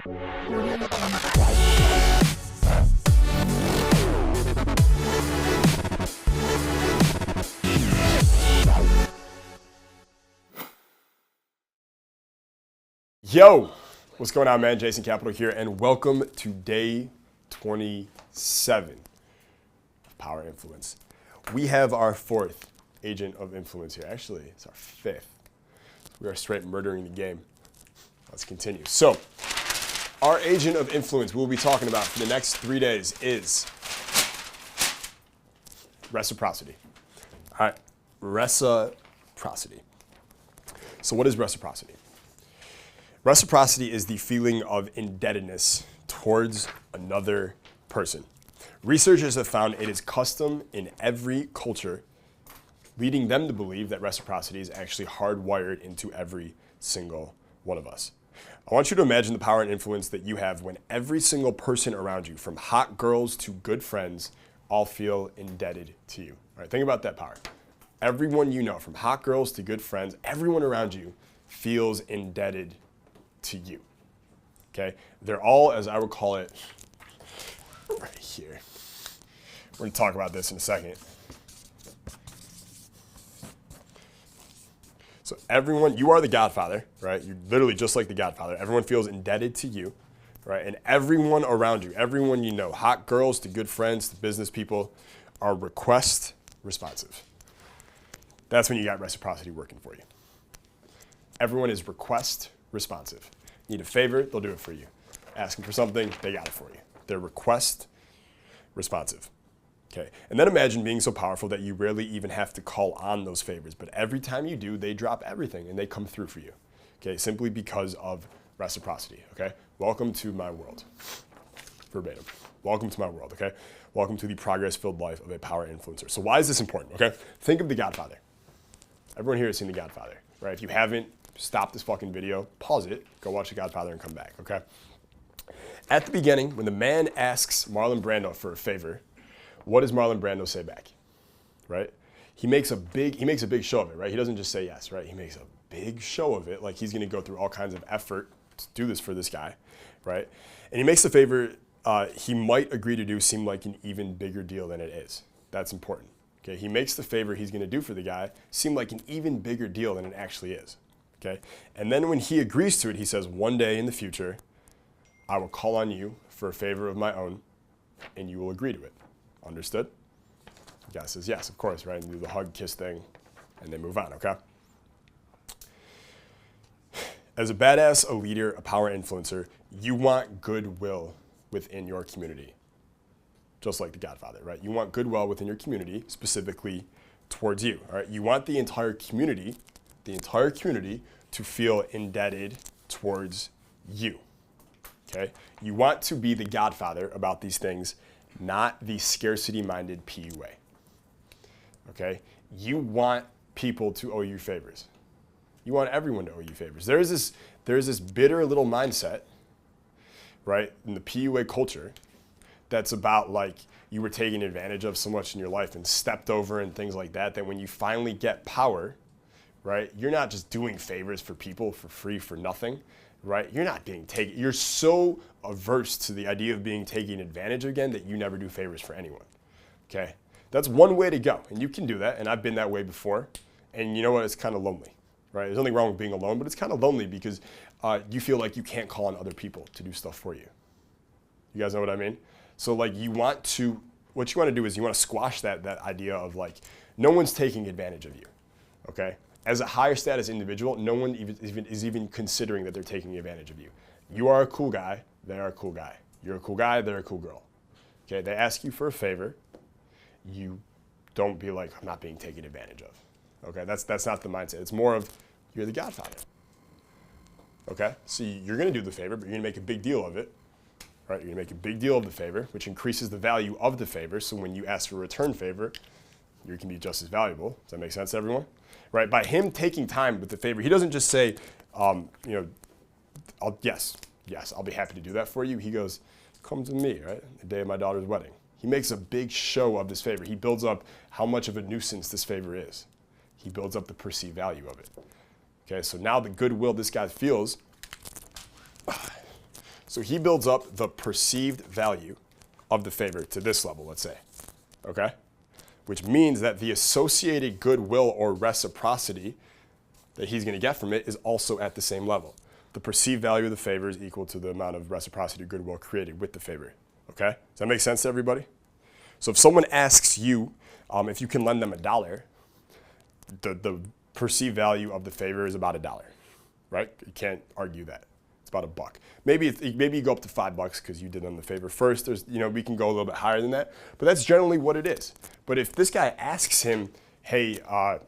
Yo, what's going on, man? Jason Capital here, and welcome to day 27 of Power Influence. We have our fourth agent of influence here. Actually, it's our fifth. We are straight murdering the game. Let's continue. So, our agent of influence we'll be talking about for the next 3 days is reciprocity. All right, reciprocity. So what is reciprocity? Reciprocity is the feeling of indebtedness towards another person. Researchers have found it is custom in every culture, leading them to believe that reciprocity is actually hardwired into every single one of us. I want you to imagine the power and influence that you have when every single person around you, from hot girls to good friends, all feel indebted to you. All right, think about that power. Everyone you know, from hot girls to good friends, everyone around you feels indebted to you, okay? They're all, as I would call it, right here. We're gonna talk about this in a second. So everyone, you are the Godfather, right? You're literally just like the Godfather. Everyone feels indebted to you, right? And everyone around you, everyone you know, hot girls to good friends to business people, are request responsive. That's when you got reciprocity working for you. Everyone is request responsive. Need a favor, they'll do it for you. Asking for something, they got it for you. They're request responsive. Okay, and then imagine being so powerful that you rarely even have to call on those favors, but every time you do, they drop everything and they come through for you. Okay, simply because of reciprocity. Okay, welcome to my world. Verbatim. Welcome to my world. Okay, welcome to the progress-filled life of a power influencer. So why is this important? Okay, think of the Godfather. Everyone here has seen the Godfather, right? If you haven't, stop this fucking video, pause it, go watch The Godfather and come back, okay? At the beginning, when the man asks Marlon Brando for a favor, what does Marlon Brando say back, right? He makes a big show of it, right? He doesn't just say yes, right? He makes a big show of it, like he's gonna go through all kinds of effort to do this for this guy, right? And he makes the favor he might agree to do seem like an even bigger deal than it is. That's important, okay? He makes the favor he's gonna do for the guy seem like an even bigger deal than it actually is. Okay? And then when he agrees to it, he says, one day in the future, I will call on you for a favor of my own, and you will agree to it. Understood? The guy says, yes, of course, right? And do the hug, kiss thing, and they move on, okay? As a badass, a leader, a power influencer, you want goodwill within your community. Just like the Godfather, right? You want goodwill within your community, specifically towards you, all right? You want the entire community to feel indebted towards you, okay? You want to be the Godfather about these things, not the scarcity-minded PUA, okay? You want people to owe you favors. You want everyone to owe you favors. There's this bitter little mindset, right, in the PUA culture that's about like you were taken advantage of so much in your life and stepped over and things like that, that when you finally get power, right? You're not just doing favors for people for free, for nothing, right? You're not being taken. You're so averse to the idea of being taken advantage of again that you never do favors for anyone, okay? That's one way to go, and you can do that, and I've been that way before, and you know what? It's kind of lonely, right? There's nothing wrong with being alone, but it's kind of lonely because you feel like you can't call on other people to do stuff for you. You guys know what I mean? So like what you want to do is you want to squash that idea of like, no one's taking advantage of you, okay? As a higher status individual, no one is even considering that they're taking advantage of you. You are a cool guy, they are a cool guy. You're a cool guy, they're a cool girl. Okay, they ask you for a favor, you don't be like, I'm not being taken advantage of. Okay, that's not the mindset. It's more of, you're the Godfather. Okay, so you're gonna do the favor, but you're gonna make a big deal of it. Right, you're gonna make a big deal of the favor, which increases the value of the favor, so when you ask for a return favor, you can be just as valuable. Does that make sense to everyone? Right, by him taking time with the favor, he doesn't just say, yes, I'll be happy to do that for you. He goes, come to me, right, the day of my daughter's wedding. He makes a big show of this favor. He builds up how much of a nuisance this favor is. He builds up the perceived value of it. Okay, so now the goodwill this guy feels So he builds up the perceived value of the favor to this level, let's say, okay? Which means that the associated goodwill or reciprocity that he's going to get from it is also at the same level. The perceived value of the favor is equal to the amount of reciprocity or goodwill created with the favor, okay? Does that make sense to everybody? So if someone asks you if you can lend them $1, the perceived value of the favor is about $1, right? You can't argue that. It's about $1. Maybe you go up to $5 because you did them the favor first. There's, we can go a little bit higher than that, but that's generally what it is. But if this guy asks him, hey, I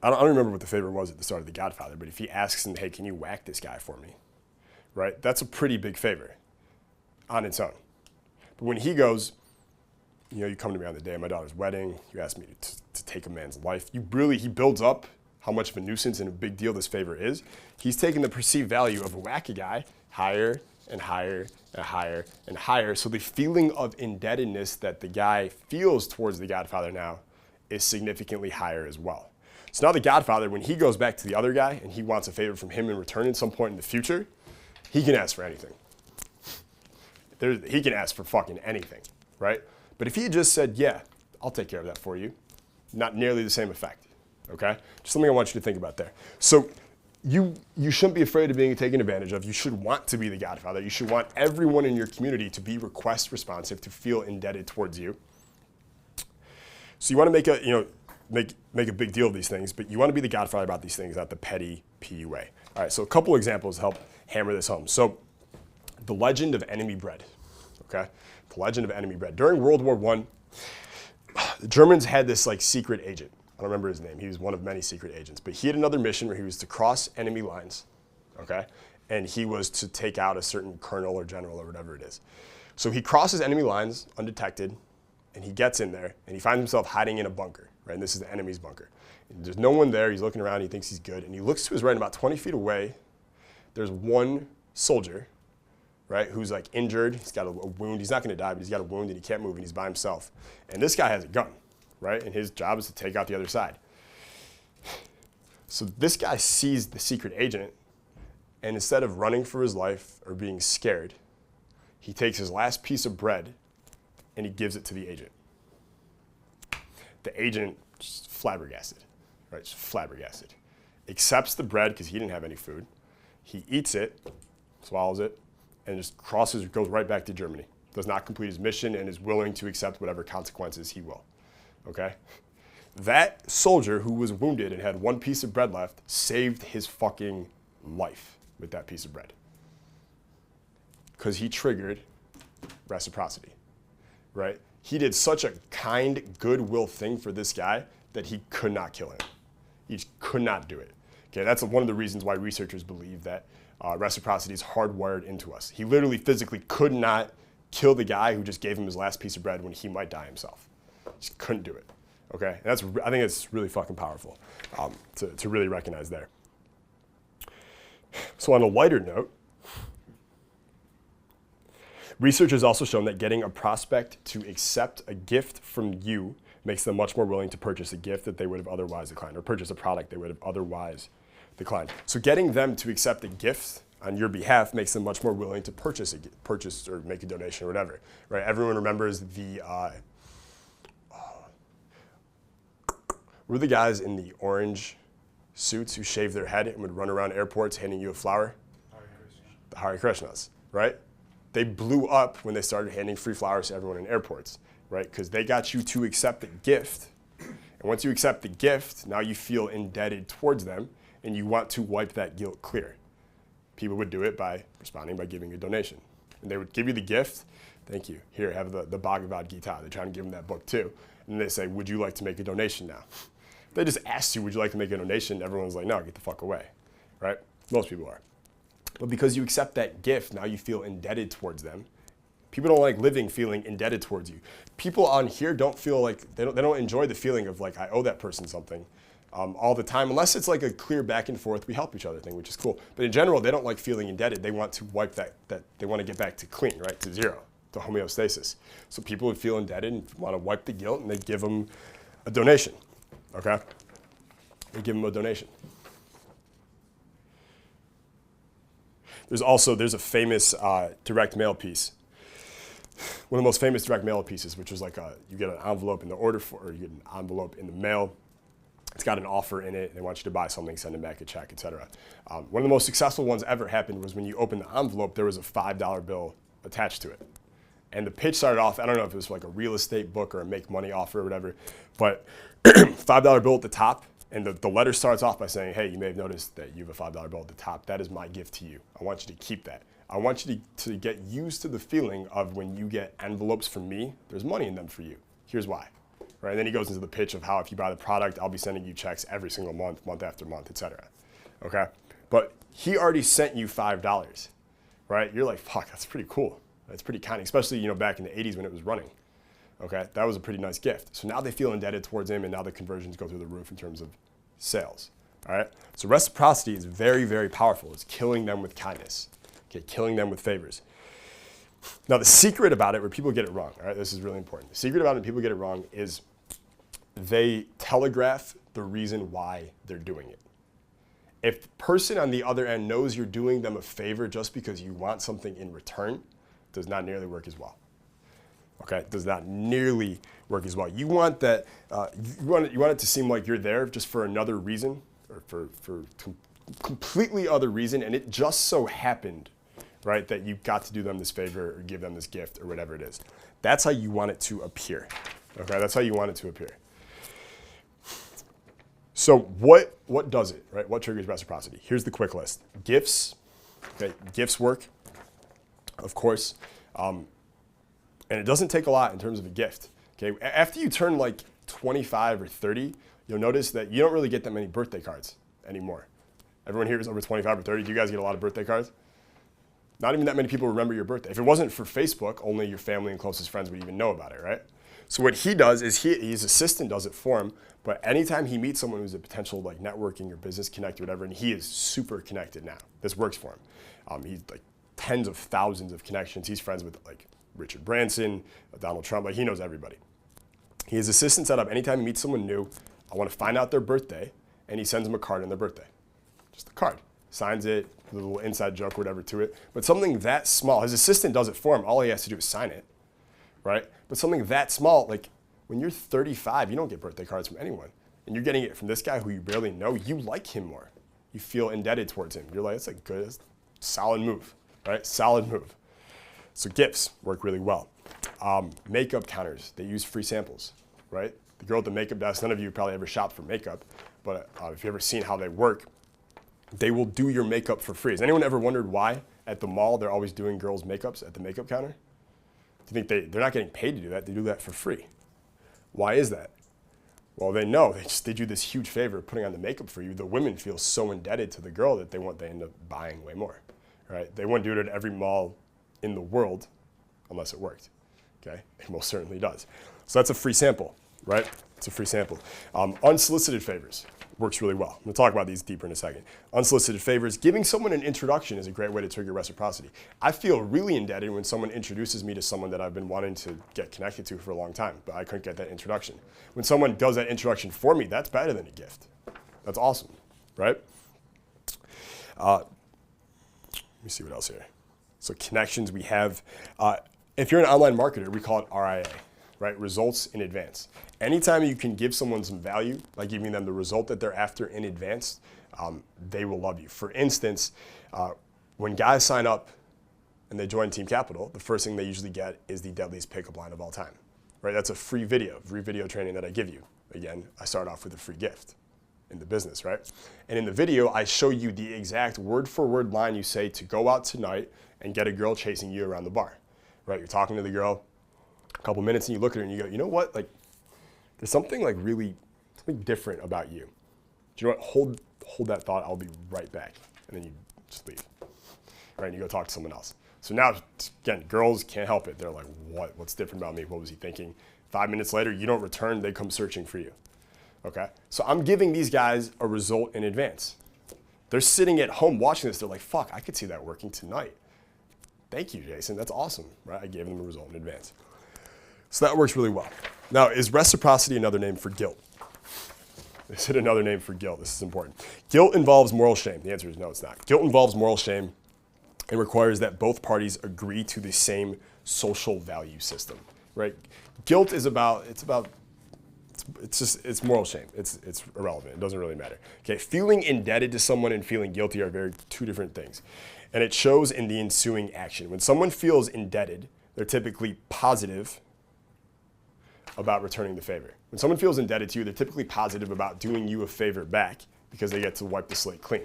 don't remember what the favor was at the start of The Godfather, but if he asks him, hey, can you whack this guy for me, right? That's a pretty big favor on its own. But when he goes, you come to me on the day of my daughter's wedding, you ask me to take a man's life, he builds up how much of a nuisance and a big deal this favor is. He's taking the perceived value of a whack a guy higher and higher and higher and higher. So the feeling of indebtedness that the guy feels towards the Godfather now is significantly higher as well. So now the Godfather, when he goes back to the other guy and he wants a favor from him in return at some point in the future, he can ask for anything. He can ask for fucking anything, right? But if he had just said, yeah, I'll take care of that for you, not nearly the same effect, okay? Just something I want you to think about there. So you shouldn't be afraid of being taken advantage of. You should want to be the Godfather. You should want everyone in your community to be request responsive, to feel indebted towards you. So you want to make a big deal of these things, but you want to be the Godfather about these things, not the petty PUA. All right, so a couple examples help hammer this home. So the legend of enemy bread, okay? The legend of enemy bread. During World War I, the Germans had this secret agent. I don't remember his name. He was one of many secret agents. But he had another mission where he was to cross enemy lines, okay? And he was to take out a certain colonel or general or whatever it is. So he crosses enemy lines undetected, and he gets in there, and he finds himself hiding in a bunker, right? And this is the enemy's bunker. And there's no one there. He's looking around. He thinks he's good. And he looks to his right, about 20 feet away. There's one soldier, right, who's injured. He's got a wound. He's not going to die, but he's got a wound, and he can't move, and he's by himself. And this guy has a gun, right? And his job is to take out the other side. So this guy sees the secret agent, and instead of running for his life or being scared, he takes his last piece of bread and he gives it to the agent. The agent, just flabbergasted, right? Just flabbergasted. Accepts the bread because he didn't have any food. He eats it, swallows it, and just goes right back to Germany. Does not complete his mission and is willing to accept whatever consequences he will, okay? That soldier who was wounded and had one piece of bread left saved his fucking life with that piece of bread. Because he triggered reciprocity, right? He did such a kind, goodwill thing for this guy that he could not kill him. He just could not do it. Okay, that's one of the reasons why researchers believe that reciprocity is hardwired into us. He literally physically could not kill the guy who just gave him his last piece of bread when he might die himself. Just couldn't do it. Okay, and I think it's really fucking powerful to really recognize there. So on a lighter note, research has also shown that getting a prospect to accept a gift from you makes them much more willing to purchase a gift that they would have otherwise declined, or purchase a product they would have otherwise declined. So getting them to accept a gift on your behalf makes them much more willing to purchase or make a donation or whatever, right? Everyone remembers were the guys in the orange suits who shaved their head and would run around airports handing you a flower? The Hare Krishnas, right? They blew up when they started handing free flowers to everyone in airports, right? Because they got you to accept the gift. And once you accept the gift, now you feel indebted towards them, and you want to wipe that guilt clear. People would do it by responding by giving a donation. And they would give you the gift. Thank you. Here, have the Bhagavad Gita. They're trying to give them that book too. And they say, would you like to make a donation now? If they just asked you, would you like to make a donation? Everyone's like, no, get the fuck away, right? Most people are. But because you accept that gift, now you feel indebted towards them. People don't like living feeling indebted towards you. People on here don't feel like, they don't enjoy the feeling of I owe that person something all the time, unless it's a clear back and forth, we help each other thing, which is cool. But in general, they don't like feeling indebted. They want to wipe that they want to get back to clean, right, to zero, to homeostasis. So people would feel indebted and want to wipe the guilt, and they give them a donation, okay? They give them a donation. There's a famous direct mail piece. One of the most famous direct mail pieces, which is like you get an envelope in the order for, or you get an envelope in the mail. It's got an offer in it. They want you to buy something, send them back a check, etc. One of the most successful ones ever happened was when you opened the envelope, there was a $5 bill attached to it. And the pitch started off, I don't know if it was like a real estate book or a make money offer or whatever, but $5 bill at the top. And the letter starts off by saying, hey, you may have noticed that you have a $5 bill at the top. That is my gift to you. I want you to keep that. I want you to get used to the feeling of when you get envelopes from me, there's money in them for you. Here's why. Right? And then he goes into the pitch of how if you buy the product, I'll be sending you checks every single month, month after month, etc. Okay? But he already sent you $5, right? You're like, fuck, that's pretty cool. That's pretty kind, especially back in the 80s when it was running. Okay? That was a pretty nice gift. So now they feel indebted towards him, and now the conversions go through the roof in terms of sales. All right? So reciprocity is very, very powerful. It's killing them with kindness. Okay, killing them with favors. Now, the secret about it, where people get it wrong, all right, this is really important. The secret about it, when people get it wrong, is they telegraph the reason why they're doing it. If the person on the other end knows you're doing them a favor just because you want something in return, it does not nearly work as well. Okay, it does not nearly work as well. You want that. You want it to seem like you're there just for another reason, or for completely other reason, and it just so happened, right, that you got to do them this favor or give them this gift or whatever it is. That's how you want it to appear. Okay, that's how you want it to appear. So what does it, right? What triggers reciprocity? Here's the quick list. Gifts, okay, gifts work, of course, and it doesn't take a lot in terms of a gift. Okay, after you turn like 25 or 30, you'll notice that you don't really get that many birthday cards anymore. Everyone here is over 25 or 30. Do you guys get a lot of birthday cards? Not even that many people remember your birthday. If it wasn't for Facebook, only your family and closest friends would even know about it, right? So what he does is his assistant does it for him, but anytime he meets someone who's a potential like networking or business connect or whatever, and he is super connected now, this works for him. He's like tens of thousands of connections. He's friends with like Richard Branson, Donald Trump, like he knows everybody. His assistant set up anytime he meets someone new, I want to find out their birthday, and he sends them a card on their birthday. Just a card. Signs it, a little inside joke or whatever to it. But something that small, his assistant does it for him. All he has to do is sign it, right? But something that small, like when you're 35, you don't get birthday cards from anyone. And you're getting it from this guy who you barely know. You like him more. You feel indebted towards him. You're like, it's a good, solid move, right? Solid move. So gifts work really well. Makeup counters, they use free samples, right? The girl at the makeup desk, none of you probably ever shopped for makeup, but if you've ever seen how they work, they will do your makeup for free. Has anyone ever wondered why at the mall they're always doing girls' makeups at the makeup counter? Do you think they're not getting paid to do that? They do that for free. Why is that? Well, they know they do this huge favor of putting on the makeup for you. The women feel so indebted to the girl that they end up buying way more, right? They wouldn't do it at every mall in the world unless it worked, okay? It most certainly does. So that's a free sample, right? It's a free sample. Unsolicited favors works really well. We'll talk about these deeper in a second. Unsolicited favors, giving someone an introduction is a great way to trigger reciprocity. I feel really indebted when someone introduces me to someone that I've been wanting to get connected to for a long time, but I couldn't get that introduction. When someone does that introduction for me, that's better than a gift. That's awesome, right? Let me see what else here. So connections we have. If you're an online marketer, we call it RIA, right? Results in advance. Anytime you can give someone some value by giving them the result that they're after in advance, they will love you. For instance, when guys sign up and they join Team Capital, the first thing they usually get is the deadliest pickup line of all time, right? That's a free video training that I give you. Again, I start off with a free gift in the business, right? And in the video, I show you the exact word-for-word line you say to go out tonight and get a girl chasing you around the bar, right? You're talking to the girl a couple minutes and you look at her and you go, you know what? Like, there's something like really something different about you. Do you know what? Hold that thought. I'll be right back. And then you just leave, right? And you go talk to someone else. So now, again, girls can't help it. They're like, what? What's different about me? What was he thinking? 5 minutes later, you don't return. They come searching for you. Okay? So I'm giving these guys a result in advance. They're sitting at home watching this. They're like, fuck, I could see that working tonight. Thank you, Jason. That's awesome, right? I gave them a result in advance. So that works really well. Now, is reciprocity another name for guilt? Is it another name for guilt? This is important. Guilt involves moral shame. The answer is no, it's not. Guilt involves moral shame. It requires that both parties agree to the same social value system, right? Guilt is it's moral shame. It's irrelevant. It doesn't really matter. Okay, feeling indebted to someone and feeling guilty are two different things. And it shows in the ensuing action. When someone feels indebted, they're typically positive about returning the favor. When someone feels indebted to you, they're typically positive about doing you a favor back because they get to wipe the slate clean,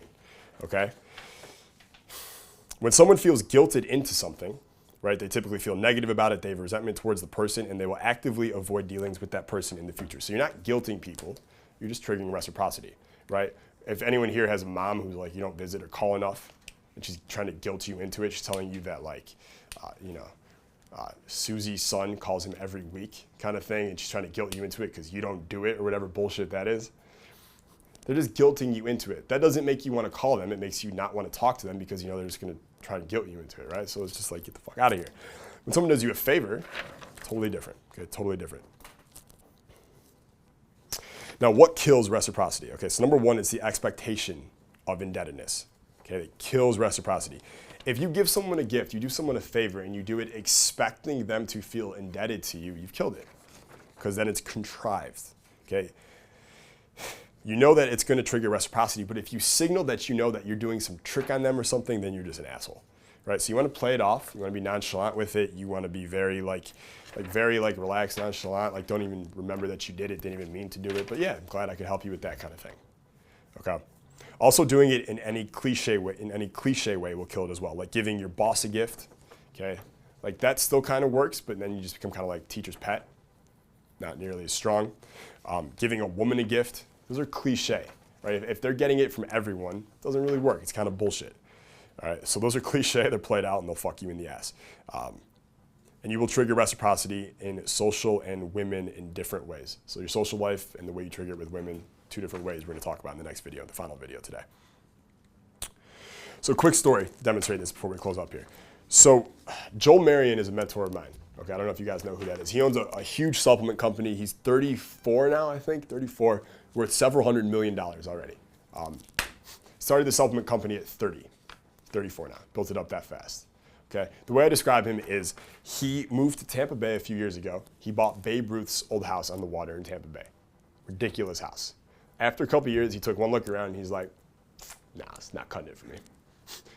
okay? When someone feels guilted into something, right, they typically feel negative about it, they have resentment towards the person, and they will actively avoid dealings with that person in the future. So you're not guilting people, you're just triggering reciprocity, right? If anyone here has a mom who's like, you don't visit or call enough, and she's trying to guilt you into it, she's telling you that like, Susie's son calls him every week kind of thing, and she's trying to guilt you into it because you don't do it or whatever bullshit that is. They're just guilting you into it. That doesn't make you want to call them. It makes you not want to talk to them because they're just going to try and guilt you into it, right? So it's just like, get the fuck out of here. When someone does you a favor, totally different, okay, totally different. Now, what kills reciprocity? Okay, so number one is the expectation of indebtedness. Okay, it kills reciprocity. If you give someone a gift, you do someone a favor, and you do it expecting them to feel indebted to you, you've killed it, because then it's contrived, okay? You know that it's going to trigger reciprocity, but if you signal that you know that you're doing some trick on them or something, then you're just an asshole, right? So you want to play it off. You want to be nonchalant with it. You want to be very relaxed, nonchalant, like don't even remember that you did it, didn't even mean to do it. But yeah, I'm glad I could help you with that kind of thing, okay? Also, doing it in any cliche way will kill it as well. Like giving your boss a gift, okay? Like that still kind of works, but then you just become kind of like teacher's pet, not nearly as strong. Giving a woman a gift, those are cliche, right? If they're getting it from everyone, it doesn't really work. It's kind of bullshit. All right, so those are cliche. They're played out, and they'll fuck you in the ass. And you will trigger reciprocity in social and women in different ways. So your social life and the way you trigger it with women, two different ways we're going to talk about in the next video, the final video today. So quick story to demonstrate this before we close up here. So Joel Marion is a mentor of mine. Okay, I don't know if you guys know who that is. He owns a huge supplement company. He's 34 now, I think, 34, worth several $100 million already. Started the supplement company at 30, 34 now, built it up that fast. Okay, the way I describe him is he moved to Tampa Bay a few years ago. He bought Babe Ruth's old house on the water in Tampa Bay. Ridiculous house. After a couple of years, he took one look around and he's like, nah, it's not cutting it for me.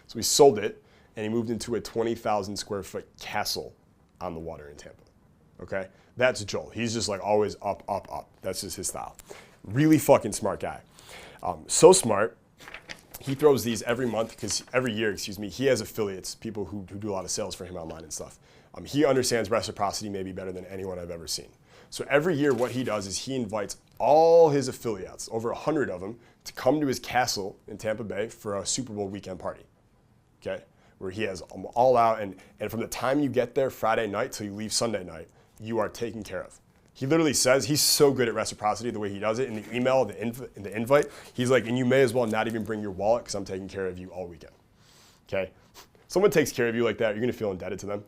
So he sold it and he moved into a 20,000 square foot castle on the water in Tampa. Okay, that's Joel. He's just like always up, up, up. That's just his style. Really fucking smart guy. So smart, he throws these every year, he has affiliates, people who do a lot of sales for him online and stuff. He understands reciprocity maybe better than anyone I've ever seen. So every year what he does is he invites all his affiliates, over 100 of them, to come to his castle in Tampa Bay for a Super Bowl weekend party, okay? Where he has them all out, and from the time you get there Friday night till you leave Sunday night, you are taken care of. He literally says, he's so good at reciprocity the way he does it. In the email, in the invite, he's like, and you may as well not even bring your wallet because I'm taking care of you all weekend, okay? Someone takes care of you like that, you're gonna feel indebted to them.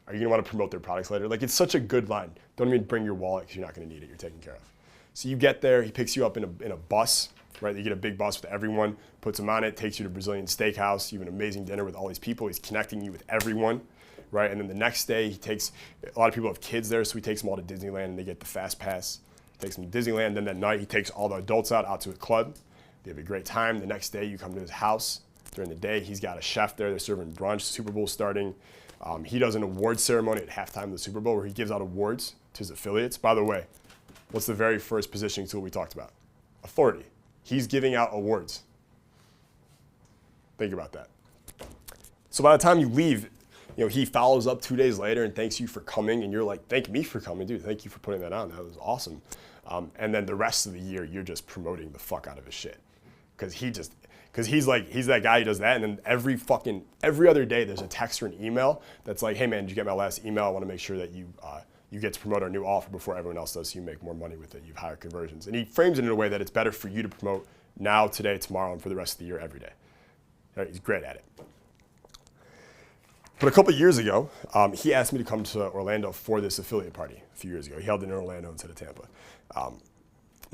Are you gonna wanna promote their products later? Like, it's such a good line. Don't even bring your wallet because you're not gonna need it, you're taken care of. So you get there, he picks you up in a bus, right? You get a big bus with everyone, puts them on it, takes you to Brazilian steakhouse, you have an amazing dinner with all these people, he's connecting you with everyone, right? And then the next day, a lot of people have kids there, so he takes them all to Disneyland and they get the fast pass. He takes them to Disneyland, then that night he takes all the adults out to a club. They have a great time. The next day you come to his house. During the day, he's got a chef there, they're serving brunch, Super Bowl starting. He does an award ceremony at halftime of the Super Bowl where he gives out awards to his affiliates. By the way, what's the very first positioning tool we talked about? Authority. He's giving out awards. Think about that. So by the time you leave, he follows up 2 days later and thanks you for coming, and you're like, thank me for coming, dude. Thank you for putting that on. That was awesome. And then the rest of the year, you're just promoting the fuck out of his shit. Because he's that guy who does that, and then every other day there's a text or an email that's like, hey man, did you get my last email? I want to make sure that you get to promote our new offer before everyone else does, so you make more money with it. You have higher conversions. And he frames it in a way that it's better for you to promote now, today, tomorrow, and for the rest of the year every day. Right? He's great at it. But a couple of years ago, he asked me to come to Orlando for this affiliate party a few years ago. He held it in Orlando instead of Tampa.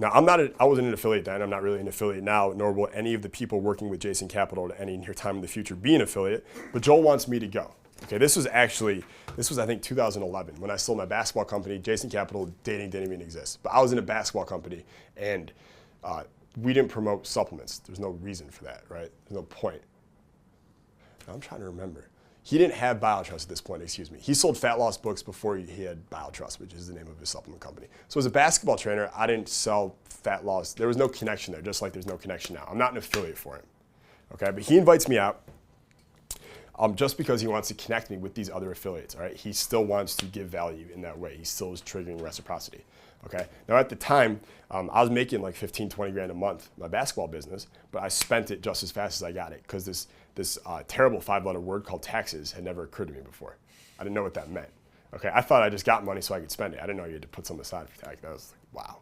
Now, I wasn't an affiliate then. I'm not really an affiliate now, nor will any of the people working with Jason Capital at any near time in the future be an affiliate. But Joel wants me to go. Okay, this was I think 2011 when I sold my basketball company. Jason Capital dating didn't even exist. But I was in a basketball company, and we didn't promote supplements. There's no reason for that, right? There's no point. I'm trying to remember. He didn't have BioTrust at this point, excuse me. He sold fat loss books before he had BioTrust, which is the name of his supplement company. So as a basketball trainer, I didn't sell fat loss. There was no connection there, just like there's no connection now. I'm not an affiliate for him, okay? But he invites me out just because he wants to connect me with these other affiliates, all right? He still wants to give value in that way. He still is triggering reciprocity, okay? Now at the time, I was making like 15, 20 grand a month in my basketball business, but I spent it just as fast as I got it because this terrible 5-letter word called taxes had never occurred to me before. I didn't know what that meant. Okay, I thought I just got money so I could spend it. I didn't know you had to put some aside for tax. That was like, wow.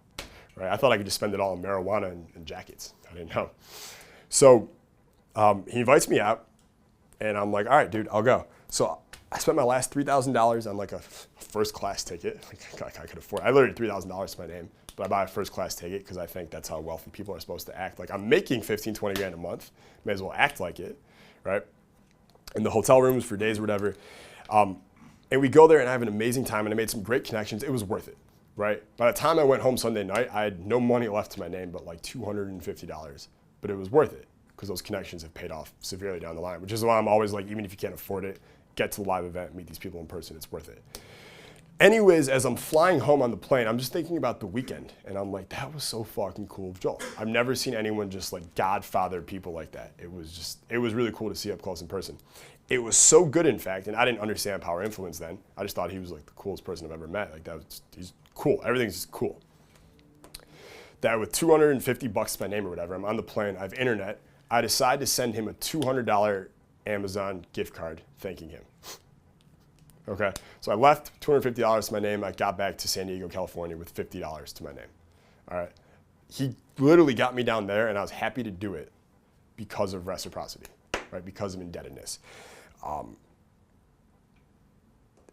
Right? I thought I could just spend it all on marijuana and jackets. I didn't know. So he invites me out, and I'm like, all right, dude, I'll go. So I spent my last $3,000 on like a first class ticket. Like I could afford. I literally $3,000 to my name, but I buy a first class ticket because I think that's how wealthy people are supposed to act. Like I'm making 15, 20 grand a month. May as well act like it. Right? In the hotel rooms for days or whatever. And we go there and I have an amazing time and I made some great connections. It was worth it, right? By the time I went home Sunday night, I had no money left to my name but like $250. But it was worth it because those connections have paid off severely down the line, which is why I'm always like, even if you can't afford it, get to the live event, meet these people in person, it's worth it. Anyways, as I'm flying home on the plane, I'm just thinking about the weekend, and I'm like, that was so fucking cool of Joel. I've never seen anyone just like godfather people like that. It was really cool to see up close in person. It was so good, in fact, and I didn't understand power influence then. I just thought he was like the coolest person I've ever met. Like he's cool. Everything's just cool. That with $250 to my name or whatever, I'm on the plane, I have internet. I decide to send him a $200 Amazon gift card thanking him. Okay, so I left $250 to my name. I got back to San Diego, California with $50 to my name. All right, he literally got me down there, and I was happy to do it because of reciprocity, right? Because of indebtedness, and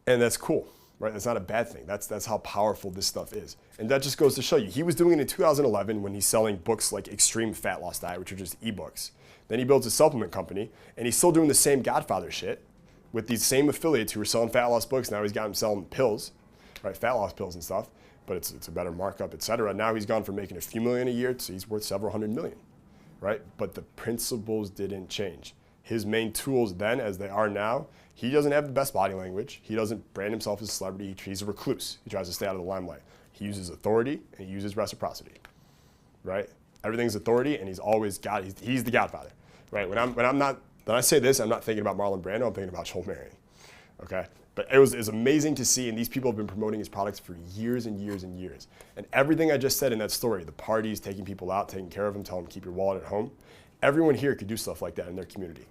that's cool, right? That's not a bad thing. That's how powerful this stuff is, and that just goes to show you. He was doing it in 2011 when he's selling books like Extreme Fat Loss Diet, which are just ebooks. Then he builds a supplement company, and he's still doing the same Godfather shit with these same affiliates who were selling fat loss books. Now he's got them selling pills, right? Fat loss pills and stuff, but it's a better markup, et cetera. Now he's gone from making a few million a year to he's worth several hundred million, right? But the principles didn't change. His main tools then, as they are now, he doesn't have the best body language. He doesn't brand himself as a celebrity. He's a recluse. He tries to stay out of the limelight. He uses authority and he uses reciprocity, right? Everything's authority, and he's always he's the Godfather, right? When I say this, I'm not thinking about Marlon Brando, I'm thinking about Joel Marion, okay? But it was amazing to see, and these people have been promoting his products for years and years and years. And everything I just said in that story, the parties, taking people out, taking care of them, telling them keep your wallet at home, everyone here could do stuff like that in their community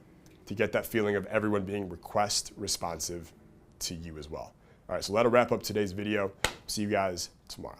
to get that feeling of everyone being request responsive to you as well. All right, so that'll wrap up today's video. See you guys tomorrow.